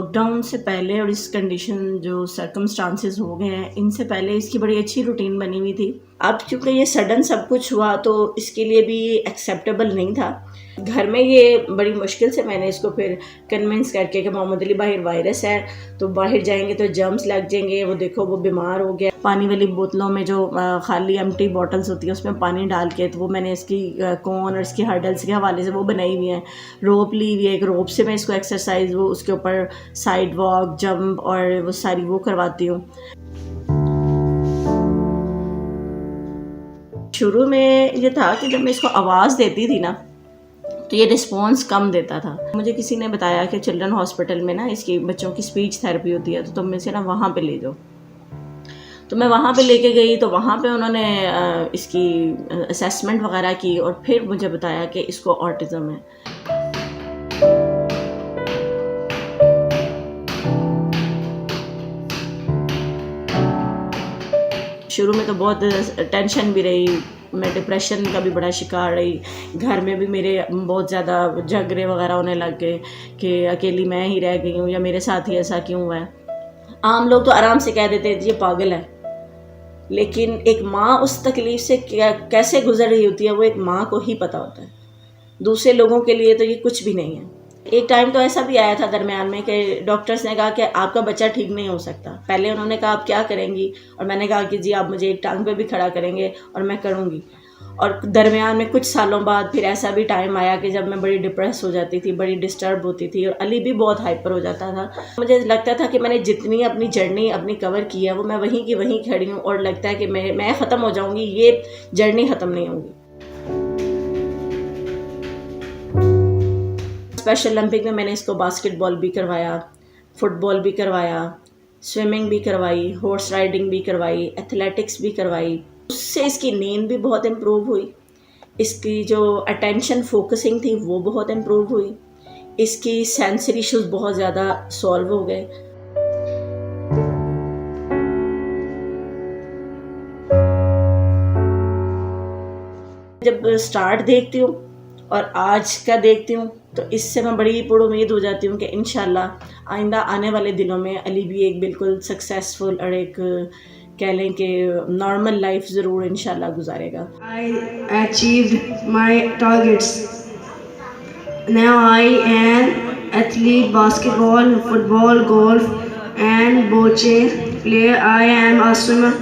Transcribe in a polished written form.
Lockdown से पहले और इस कंडीशन जो सर्कमस्टांसेस हो गए हैं, इनसे पहले इसकी बड़ी अच्छी रूटीन बनी हुई थी। अब क्योंकि ये सडन सब कुछ हुआ तो इसके लिए भी एक्सेप्टेबल नहीं था। घर में ये बड़ी मुश्किल से मैंने इसको फिर कन्विंस करके कि मोहम्मद अली बाहर वायरस है, तो बाहर जाएंगे तो जर्म्स लग जाएंगे, वो देखो वो बीमार हो गया। पानी वाली बोतलों में जो खाली एम्प्टी बॉटल्स होती है उसमें पानी डाल के, तो वो मैंने इसकी कॉन और इसकी हर्डल्स के हवाले से वो बनाई हुई है। रोप ली हुई है, एक रोप से मैं इसको एक्सरसाइज वो उसके ऊपर साइड वॉक, जंप और वो सारी वो करवाती हूँ। शुरू में ये था कि जब मैं इसको आवाज़ देती थी ना तो ये रिस्पॉन्स कम देता था। मुझे किसी ने बताया कि चिल्ड्रन हॉस्पिटल में ना इसकी बच्चों की स्पीच थेरेपी होती है, तो तुम इसे ना वहाँ पे ले जाओ। तो मैं वहाँ पे लेके गई, तो वहाँ पे उन्होंने इसकी असेसमेंट वगैरह की और फिर मुझे बताया कि इसको ऑटिज़म है। शुरू में तो बहुत टेंशन भी रही, मैं डिप्रेशन का भी बड़ा शिकार रही। घर में भी मेरे बहुत ज़्यादा झगड़े वगैरह होने लग गए कि अकेली मैं ही रह गई हूँ या मेरे साथ ही ऐसा क्यों हुआ है। आम लोग तो आराम से कह देते ये पागल है, लेकिन एक माँ उस तकलीफ़ से कैसे गुजर रही होती है वो एक माँ को ही पता होता है। दूसरे लोगों के लिए तो ये कुछ भी नहीं है। एक टाइम तो ऐसा भी आया था दरमियान में कि डॉक्टर्स ने कहा कि आपका बच्चा ठीक नहीं हो सकता। पहले उन्होंने कहा आप क्या करेंगी, और मैंने कहा कि जी आप मुझे एक टांग पे भी खड़ा करेंगे और मैं करूँगी। और दरमियान में कुछ सालों बाद फिर ऐसा भी टाइम आया कि जब मैं बड़ी डिप्रेस हो जाती थी, बड़ी डिस्टर्ब होती थी, और अली भी बहुत हाइपर हो जाता था। मुझे लगता था कि मैंने जितनी अपनी जर्नी अपनी कवर की है वो मैं वहीं की वहीं खड़ी हूँ, और लगता है कि मैं ख़त्म हो जाऊँगी, ये जर्नी ख़त्म नहीं होगी। स्पेशल ओलंपिक में मैंने इसको बास्केटबॉल भी करवाया, फुटबॉल भी करवाया, स्विमिंग भी करवाई, हॉर्स राइडिंग भी करवाई, एथलेटिक्स भी करवाई। उससे इसकी नींद भी बहुत इम्प्रूव हुई, इसकी जो अटेंशन फोकसिंग थी वो बहुत इम्प्रूव हुई, इसकी सेंसरी इश्यूज बहुत ज़्यादा सॉल्व हो गए। जब स्टार्ट देखती हूँ और आज का देखती हूँ तो इससे मैं बड़ी पुर उम्मीद हो जाती हूँ कि इंशाल्लाह आइंदा आने वाले दिनों में अली भी एक बिल्कुल सक्सेसफुल और एक कह लें कि नॉर्मल लाइफ ज़रूर इंशाल्लाह गुजारेगा। I achieved my targets. Now I am athlete, basketball, football, golf and bocce player. I am a swimmer.